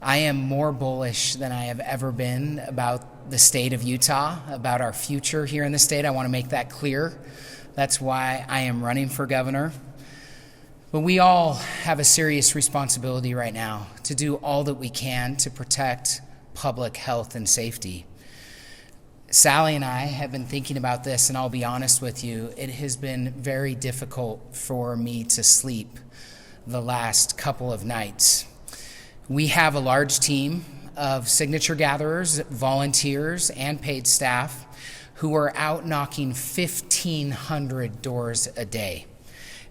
I am more bullish than I have ever been about the state of Utah, about our future here in the state. I want to make that clear. That's why I am running for governor. But we all have a serious responsibility right now to do all that we can to protect public health and safety. Sally and I have been thinking about this, and I'll be honest with you, it has been very difficult for me to sleep the last couple of nights. We have a large team of signature gatherers, volunteers, and paid staff who are out knocking 1,500 doors a day.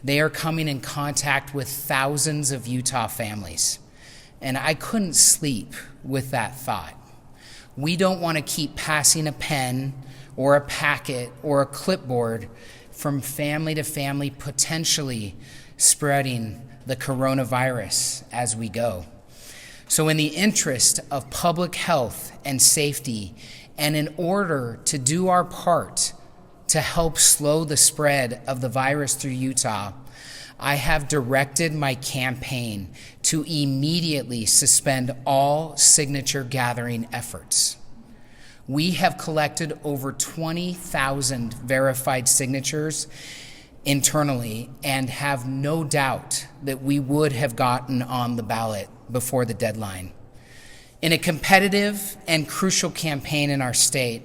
They are coming in contact with thousands of Utah families, and I couldn't sleep with that thought. We don't want to keep passing a pen or a packet or a clipboard from family to family, potentially spreading the coronavirus as we go. So in the interest of public health and safety, and in order to do our part to help slow the spread of the virus through Utah, I have directed my campaign to immediately suspend all signature gathering efforts. We have collected over 20,000 verified signatures internally and have no doubt that we would have gotten on the ballot before the deadline. In a competitive and crucial campaign in our state,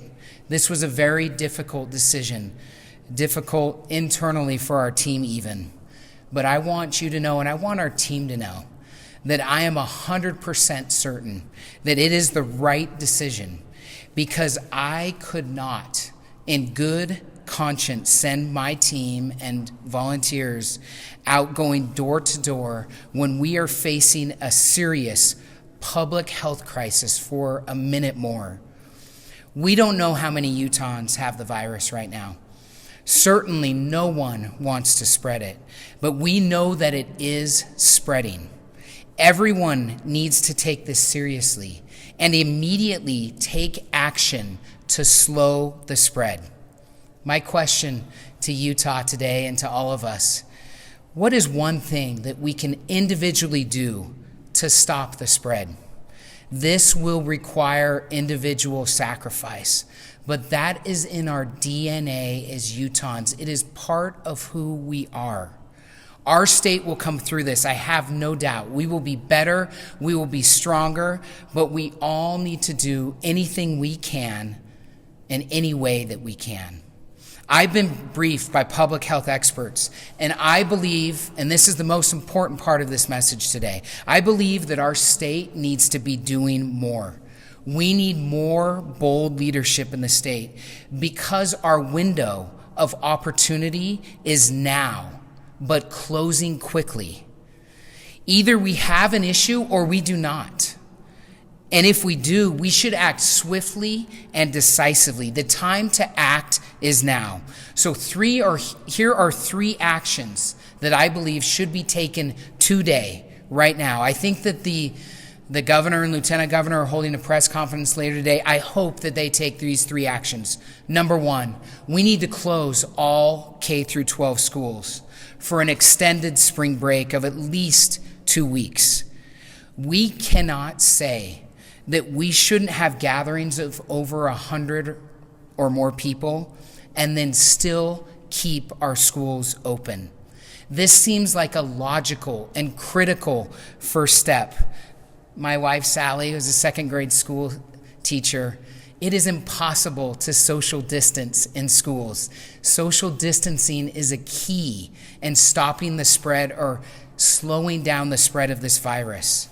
this was a very difficult decision, difficult internally for our team even. But I want you to know, and I want our team to know, that I am 100% certain that it is the right decision, because I could not, in good conscience, send my team and volunteers out going door to door when we are facing a serious public health crisis for a minute more. We don't know how many Utahns have the virus right now. Certainly no one wants to spread it, but we know that it is spreading. Everyone needs to take this seriously and immediately take action to slow the spread. My question to Utah today and to all of us, what is one thing that we can individually do to stop the spread? This will require individual sacrifice, but that is in our DNA as Utahns. It is part of who we are. Our state will come through this, I have no doubt. We will be better, we will be stronger, but we all need to do anything we can in any way that we can. I've been briefed by public health experts, and I believe, and this is the most important part of this message today, I believe that our state needs to be doing more. We need more bold leadership in the state because our window of opportunity is now, but closing quickly. Either we have an issue or we do not. And if we do, we should act swiftly and decisively. The time to act is now. So here are three actions that I believe should be taken today, right now. I think that the governor and lieutenant governor are holding a press conference later today. I hope that they take these three actions. Number one, we need to close all K through 12 schools for an extended spring break of at least 2 weeks. We cannot say that we shouldn't have gatherings of over 100 or more people and then still keep our schools open. This seems like a logical and critical first step. My wife, Sally, who's a second grade school teacher, it is impossible to social distance in schools. Social distancing is a key in stopping the spread or slowing down the spread of this virus.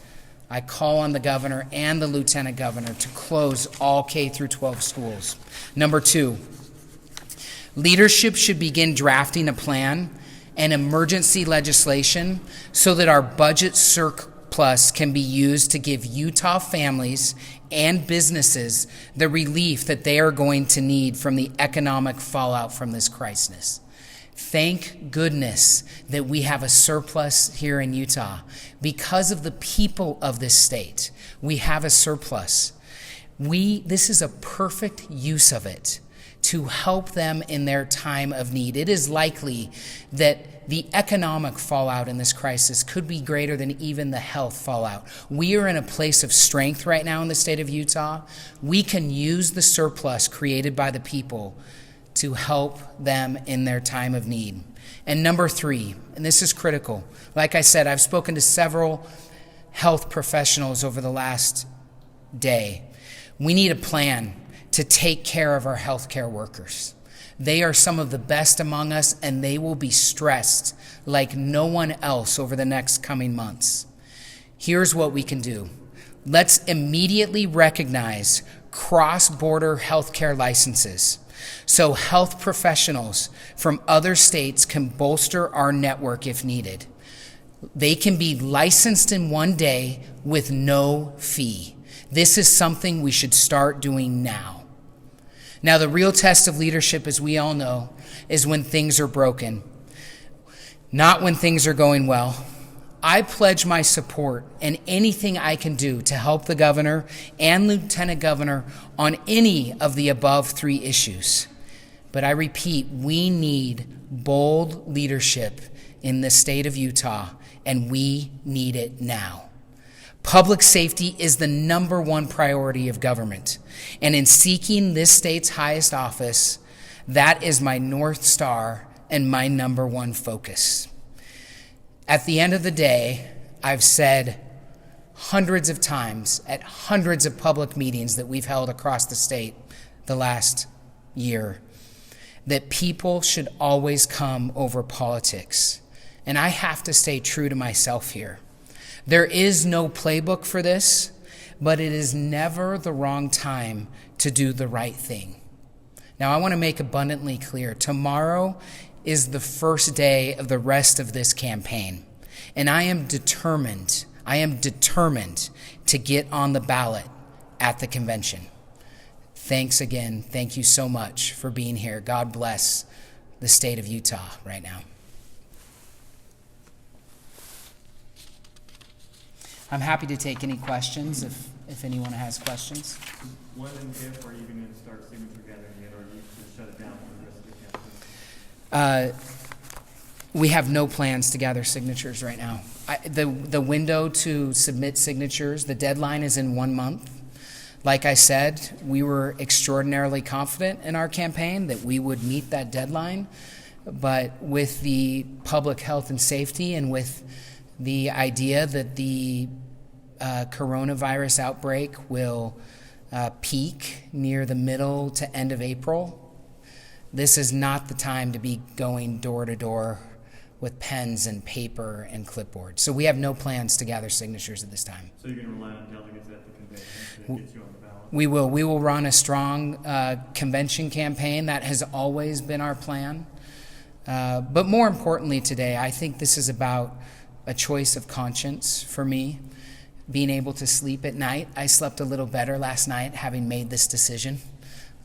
I call on the governor and the lieutenant governor to close all K through 12 schools. Number two, leadership should begin drafting a plan and emergency legislation so that our budget surplus can be used to give Utah families and businesses the relief that they are going to need from the economic fallout from this crisis. Thank goodness that we have a surplus here in Utah. Because of the people of this state, we have a surplus. This is a perfect use of it to help them in their time of need. It is likely that the economic fallout in this crisis could be greater than even the health fallout. We are in a place of strength right now in the state of Utah. We can use the surplus created by the people to help them in their time of need. And number 3, and this is critical. Like I said, I've spoken to several health professionals over the last day. We need a plan to take care of our healthcare workers. They are some of the best among us, and they will be stressed like no one else over the next coming months. Here's what we can do. Let's immediately recognize cross-border healthcare licenses so health professionals from other states can bolster our network if needed. They can be licensed in one day with no fee. This is something we should start doing now. Now, the real test of leadership, as we all know, is when things are broken, not when things are going well. I pledge my support and anything I can do to help the governor and lieutenant governor on any of the above 3 issues. But I repeat, we need bold leadership in the state of Utah, and we need it now. Public safety is the number 1 priority of government. And in seeking this state's highest office, that is my North Star and my number 1 focus. At the end of the day, I've said hundreds of times at hundreds of public meetings that we've held across the state the last year that people should always come over politics. And I have to stay true to myself here. There is no playbook for this, but it is never the wrong time to do the right thing. Now, I want to make abundantly clear, tomorrow is the first day of the rest of this campaign, and I am determined to get on the ballot at the convention. Thanks again. Thank you so much for being here. God bless the state of Utah right now. I'm happy to take any questions if anyone has questions. When and if are you going to start signature gathering yet, or are you going to shut it down for the rest of the campaign? We have no plans to gather signatures right now. The window to submit signatures, the deadline is in 1 month. Like I said, we were extraordinarily confident in our campaign that we would meet that deadline. But with the public health and safety and with the idea that the coronavirus outbreak will peak near the middle to end of April, this is not the time to be going door to door with pens and paper and clipboards. So we have no plans to gather signatures at this time. So you're going to rely on delegates at the convention to get you on the ballot? We will. We will run a strong convention campaign. That has always been our plan. But more importantly today, I think this is about a choice of conscience for me, being able to sleep at night. I slept a little better last night having made this decision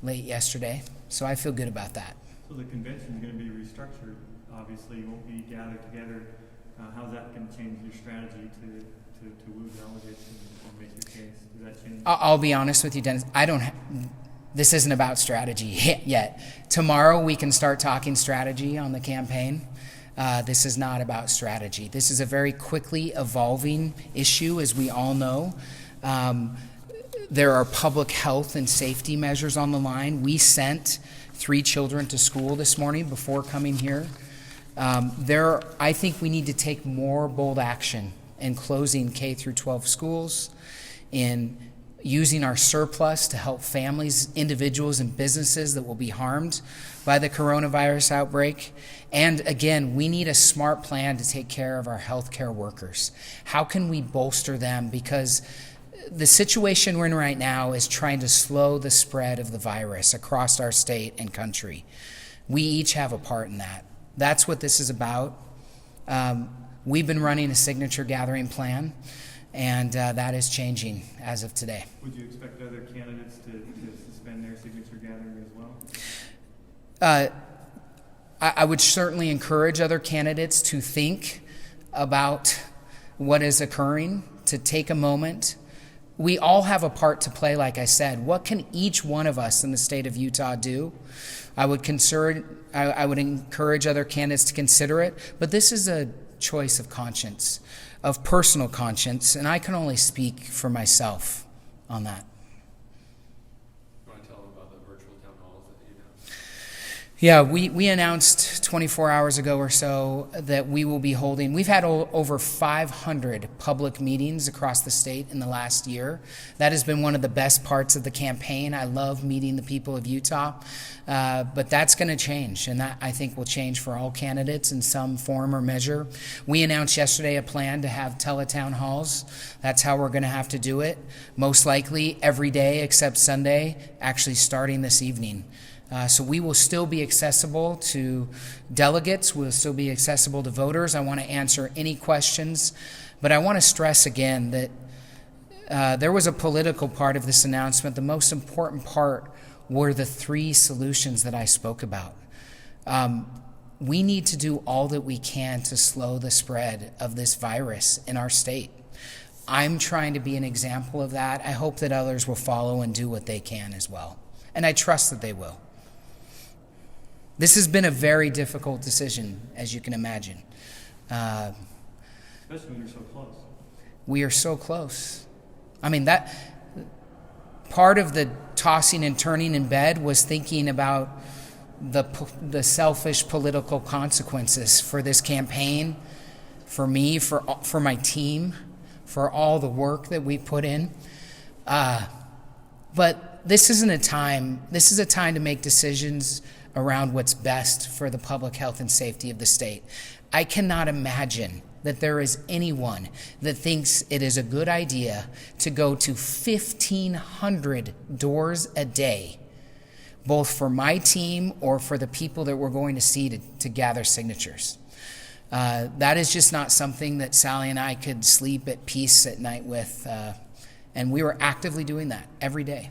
late yesterday, so I feel good about that. So the convention is going to be restructured. Obviously, you won't be gathered together. How's that going to change your strategy to woo delegates and make your case? Does that change? I'll be honest with you, Dennis. This isn't about strategy yet. Tomorrow we can start talking strategy on the campaign. This is not about strategy. This is a very quickly evolving issue, as we all know. There are public health and safety measures on the line. We sent 3 children to school this morning before coming here. I think we need to take more bold action in closing K through 12 schools, in using our surplus to help families, individuals, and businesses that will be harmed by the coronavirus outbreak. And again, we need a smart plan to take care of our healthcare workers. How can we bolster them? Because the situation we're in right now is trying to slow the spread of the virus across our state and country. We each have a part in that. That's what this is about. We've been running a signature gathering plan, and that is changing as of today. Would you expect other candidates to suspend their signature gathering as well? I would certainly encourage other candidates to think about what is occurring, to take a moment, we all have a part to play, like I said. What can each one of us in the state of Utah do? I would encourage other candidates to consider it, but this is a choice of conscience, of personal conscience, and I can only speak for myself on that. You want to tell them about the virtual town halls that you announced? Yeah, we announced 24 hours ago or so that we will be holding, we've had over 500 public meetings across the state in the last year. That has been one of the best parts of the campaign. I love meeting the people of Utah, but that's going to change, and that I think will change for all candidates in some form or measure. We announced yesterday a plan to have teletown halls. That's how we're going to have to do it, most likely every day except Sunday, actually starting this evening. So we will still be accessible to delegates. We'll still be accessible to voters. I want to answer any questions, but I want to stress again that there was a political part of this announcement. The most important part were the 3 solutions that I spoke about. We need to do all that we can to slow the spread of this virus in our state. I'm trying to be an example of that. I hope that others will follow and do what they can as well, and I trust that they will. This has been a very difficult decision, as you can imagine. Especially when you're so close. We are so close. I mean, that part of the tossing and turning in bed was thinking about the selfish political consequences for this campaign, for me, for my team, for all the work that we put in. But this is a time to make decisions around what's best for the public health and safety of the state. I cannot imagine that there is anyone that thinks it is a good idea to go to 1,500 doors a day, both for my team or for the people that we're going to see to gather signatures. That is just not something that Sally and I could sleep at peace at night with, and we were actively doing that every day.